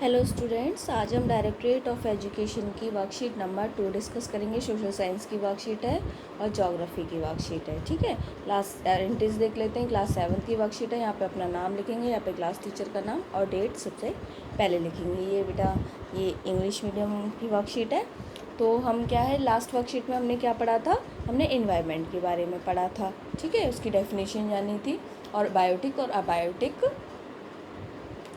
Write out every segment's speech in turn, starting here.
Hello students, आज हम directorate of education की वर्कशीट नंबर 2 डिस्कस करेंगे। सोशल साइंस की वर्कशीट है और ज्योग्राफी की वर्कशीट है। ठीक है, क्लास एंट्रीज देख लेते हैं। क्लास 7 की वर्कशीट है। यहाँ पे अपना नाम लिखेंगे, यहाँ पे क्लास टीचर का नाम और डेट सबसे पहले लिखेंगे। ये बेटा ये इंग्लिश मीडियम की वर्कशीट है। तो हम क्या है, लास्ट वर्कशीट में हमने क्या पढ़ा था, हमने इन्वायरमेंट के बारे में पढ़ा था। ठीक है, उसकी डेफिनेशन जानी थी और बायोटिक और अबायोटिक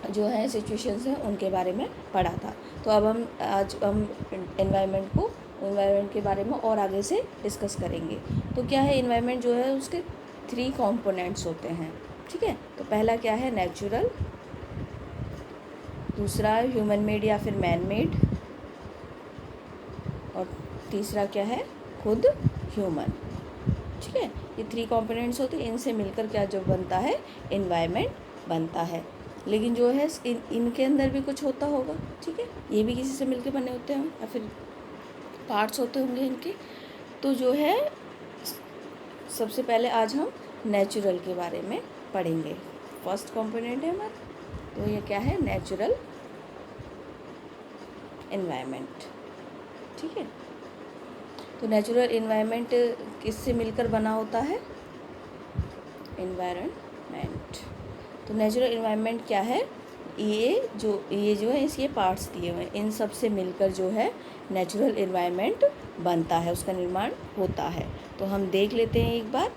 जो है सिचुएशंस हैं उनके बारे में पढ़ा था। तो अब आज हम इन्वायरमेंट के बारे में और आगे से डिस्कस करेंगे। तो क्या है, इन्वायरमेंट जो है उसके 3 कंपोनेंट्स होते हैं। ठीक है, तो पहला क्या है, नेचुरल, दूसरा ह्यूमन मेड या फिर मैन मेड, और तीसरा क्या है, खुद ह्यूमन। ठीक है, ये 3 कंपोनेंट्स होते हैं। इनसे मिलकर क्या जो बनता है, इन्वायरमेंट बनता है। लेकिन जो है इनके अंदर भी कुछ होता होगा। ठीक है, ये भी किसी से मिलकर बने होते हैं या फिर पार्ट्स होते होंगे इनके। तो जो है सबसे पहले आज हम नेचुरल के बारे में पढ़ेंगे। फर्स्ट कंपोनेंट है हमारा, तो ये क्या है, नेचुरल एनवायरनमेंट। ठीक है, तो नेचुरल एनवायरनमेंट किससे मिलकर बना होता है, एनवायरनमेंट। तो नेचुरल एनवायरनमेंट क्या है, ये जो है इसके पार्ट्स दिए हुए हैं, इन सब से मिलकर जो है नेचुरल एनवायरनमेंट बनता है, उसका निर्माण होता है। तो हम देख लेते हैं एक बार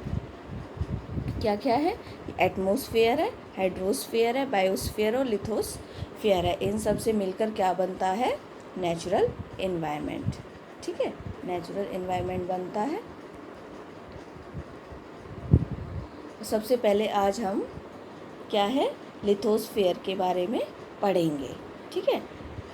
क्या क्या है। एटमॉस्फेयर है, हाइड्रोस्फेयर है, बायोस्फेयर और लिथोस्फेयर है। इन सब से मिलकर क्या बनता है, नेचुरल एनवायरनमेंट। ठीक है, नेचुरल एनवायरनमेंट बनता है। सबसे पहले आज हम क्या है, लिथोस्फेयर के बारे में पढ़ेंगे। ठीक है,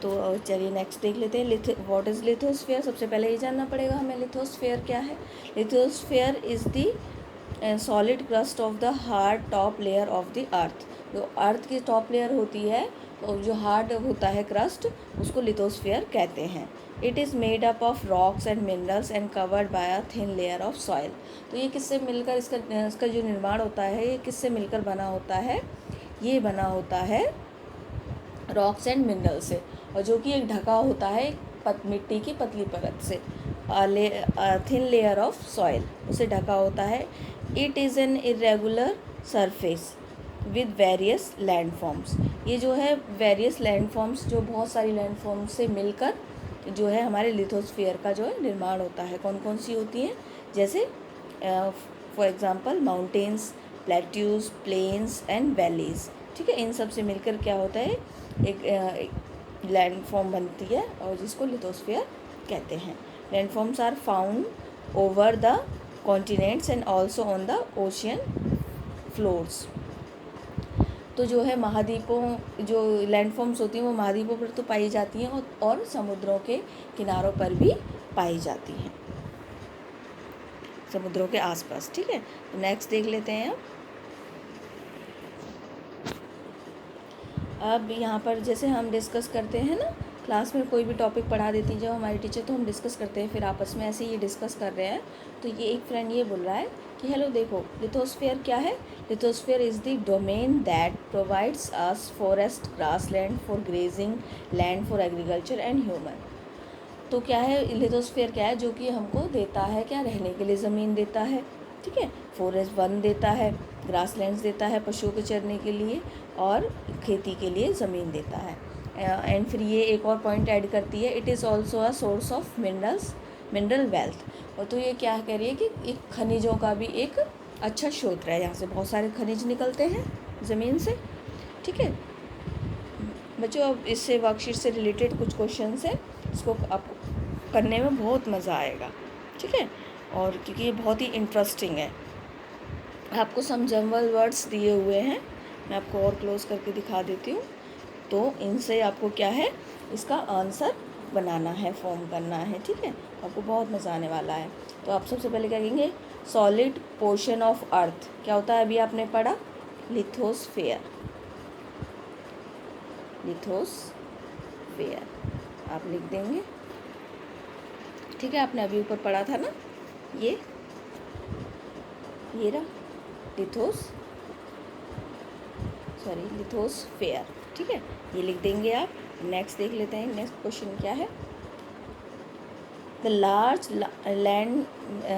तो चलिए नेक्स्ट देख लेते हैं। What is lithosphere. सबसे पहले ये जानना पड़ेगा हमें लिथोस्फेयर क्या है। Lithosphere is the solid crust of the hard top layer of the earth. जो अर्थ की टॉप लेयर होती है, तो जो हार्ड होता है क्रस्ट, उसको लिथोस्फेयर कहते हैं। It is made up of rocks and minerals and covered by a thin layer of soil. तो ये किससे मिलकर इसका जो निर्माण होता है, ये किससे मिलकर बना होता है, ये बना होता है रॉक्स एंड मिनरल से, और जो कि एक ढका होता है मिट्टी की पतली परत से, थिन लेयर ऑफ सॉइल, उसे ढका होता है। It is an irregular surface with various landforms. ये जो है वेरियस लैंडफॉर्म्स, जो बहुत सारी लैंडफॉर्म्स से मिलकर जो है हमारे लिथोस्फीयर का जो है निर्माण होता है। कौन कौन सी होती हैं, जैसे for example mountains, plateaus, plains and valleys. ठीक है, इन सब से मिलकर क्या होता है, एक लैंडफॉर्म बनती है और जिसको लिथोस्फीयर कहते हैं। Landforms are found over the continents and also on the ocean floors. तो जो है महाद्वीपों, जो लैंडफॉर्म्स होती हैं वो महाद्वीपों पर तो पाई जाती हैं और समुद्रों के किनारों पर भी पाई जाती हैं, समुद्रों के आसपास। ठीक है, नेक्स्ट देख लेते हैं। अब यहाँ पर जैसे हम डिस्कस करते हैं ना, क्लास में कोई भी टॉपिक पढ़ा देती है जब हमारी टीचर, तो हम डिस्कस करते हैं, फिर आपस में ऐसे ही डिस्कस कर रहे हैं। तो ये एक फ्रेंड ये बोल रहा है कि हेलो देखो, लिथोस्फीयर क्या है। Lithosphere is the domain that provides us forest, grass land for grazing, land for agriculture and human. तो क्या है, लिथोस्फीयर क्या है, जो कि हमको देता है क्या, रहने के लिए ज़मीन देता है। ठीक है, फॉरेस्ट वन देता है, ग्रास लैंड्स देता है पशुओं के चरने के लिए, और खेती के लिए ज़मीन देता है। एंड फिर ये एक और पॉइंट ऐड करती है, it is also a source of mineral wealth. और तो ये क्या कह रही है कि एक खनिजों का भी एक अच्छा स्रोत है, यहाँ से बहुत सारे खनिज निकलते हैं ज़मीन से। ठीक है बच्चों, अब इससे वर्कशीट से रिलेटेड कुछ क्वेश्चंस हैं, इसको आपको करने में बहुत मज़ा आएगा। ठीक है, और क्योंकि ये बहुत ही इंटरेस्टिंग है। आपको सम जर्नल वर्ड्स दिए हुए हैं, मैं आपको और क्लोज करके दिखा देती हूँ। तो इनसे आपको क्या है, इसका आंसर बनाना है, फॉर्म करना है। ठीक है, आपको बहुत मज़ा आने वाला है। तो आप सबसे पहले क्या कहेंगे, सॉलिड पोर्शन ऑफ अर्थ क्या होता है, अभी आपने पढ़ा, लिथोस्फेयर। लिथोस्फेयर आप लिख देंगे। ठीक है, आपने अभी ऊपर पढ़ा था ना, ये रहा लिथोस्फेयर। ठीक है, ये लिख देंगे आप। नेक्स्ट देख लेते हैं, नेक्स्ट क्वेश्चन क्या है। The large land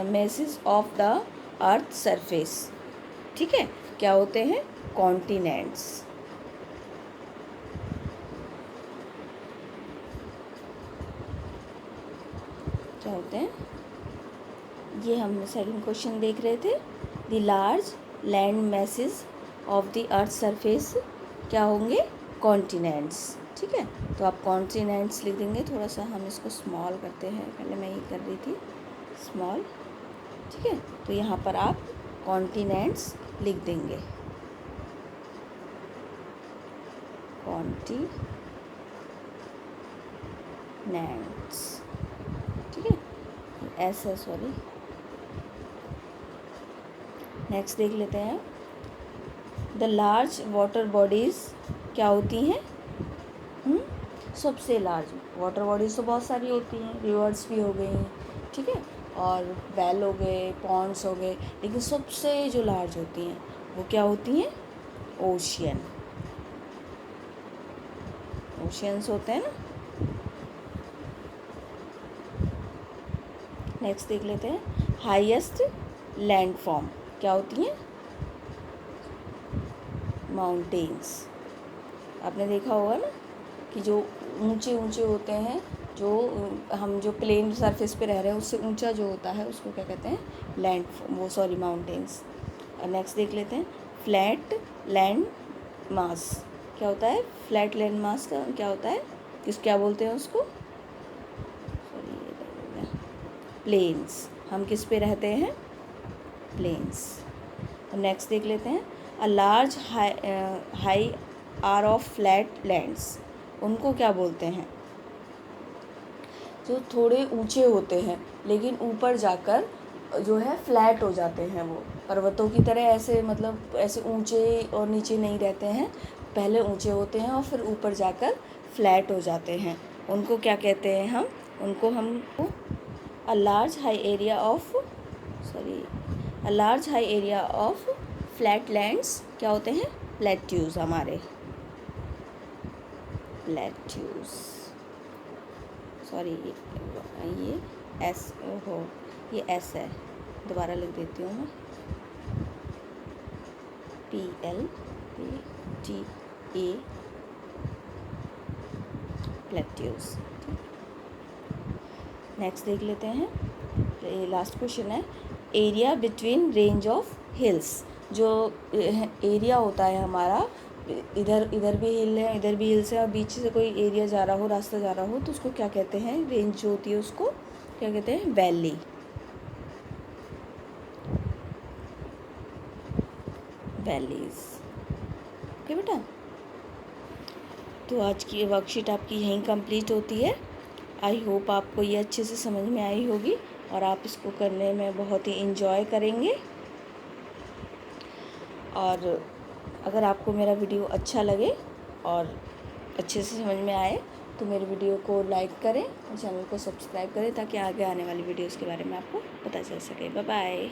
message of the earth surface, ठीक है, क्या होते हैं, कॉन्टिनेंट्स। क्या होते हैं, ये हम सेकंड क्वेश्चन देख रहे थे। The large land message of the earth surface क्या होंगे, कॉन्टिनेंट्स, ठीक है। तो आप कॉन्टिनेंट्स लिख देंगे, थोड़ा सा हम इसको स्मॉल करते हैं, पहले मैं ये कर रही थी स्मॉल, ठीक है। तो यहाँ पर आप कॉन्टिनेंट्स लिख देंगे, कॉन्टिनेंट्स, ठीक है, ऐसा, सॉरी। नेक्स्ट देख लेते हैं। द लार्ज वाटर बॉडीज़ क्या होती हैं, सबसे लार्ज वाटर बॉडीज़ तो बहुत सारी होती हैं, रिवर्स भी हो गई, ठीक है, और वेल हो गए, पॉन्ड्स हो गए, लेकिन सबसे जो लार्ज होती हैं वो क्या होती हैं, ओशियन, ओशियंस होते हैं ना। नेक्स्ट देख लेते हैं। हाईएस्ट लैंड फॉर्म क्या होती हैं, माउंटेन्स। आपने देखा होगा ना कि जो ऊंचे ऊंचे होते हैं, जो हम जो प्लेन सरफेस पे रह रहे हैं उससे ऊंचा जो होता है उसको क्या कहते हैं, लैंड, वो सॉरी माउंटेन्स। नेक्स्ट देख लेते हैं। फ्लैट लैंड मास क्या होता है, फ्लैट लैंड मास का क्या होता है, क्या बोलते हैं उसको, सॉरी, प्लेन्स। हम किस पे रहते हैं, प्लेन्स। नेक्स्ट देख लेते हैं। A large high area of flat lands, उनको क्या बोलते हैं, जो थोड़े ऊंचे होते हैं लेकिन ऊपर जाकर जो है फ्लैट हो जाते हैं, वो पर्वतों की तरह ऐसे, मतलब ऐसे ऊंचे और नीचे नहीं रहते हैं, पहले ऊंचे होते हैं और फिर ऊपर जाकर फ्लैट हो जाते हैं, उनको क्या कहते हैं हम, उनको हम अ large high area of, sorry, a large high area of flat lands क्या होते हैं, प्लेट्यूज, हमारे प्लेट्यूज, सॉरी ये एस हो, ये एस है, दोबारा लिख देती हूँ मैं, PLATA, प्लेट्यूज। नेक्स्ट देख लेते हैं, लास्ट क्वेश्चन है। Area between range of hills, जो एरिया होता है हमारा, इधर भी हिल है, इधर भी हिल्स है, और बीच से कोई एरिया जा रहा हो, रास्ता जा रहा हो, तो उसको क्या कहते हैं, रेंज जो होती है उसको क्या कहते हैं, वैली, वैलीज। ओके बेटा, तो आज की वर्कशीट आपकी यहीं कंप्लीट होती है। आई होप आपको ये अच्छे से समझ में आई होगी और आप इसको करने में बहुत ही इंजॉय करेंगे। और अगर आपको मेरा वीडियो अच्छा लगे और अच्छे से समझ में आए तो मेरे वीडियो को लाइक करें और चैनल को सब्सक्राइब करें, ताकि आगे आने वाली वीडियोस के बारे में आपको पता चल सके। Bye bye.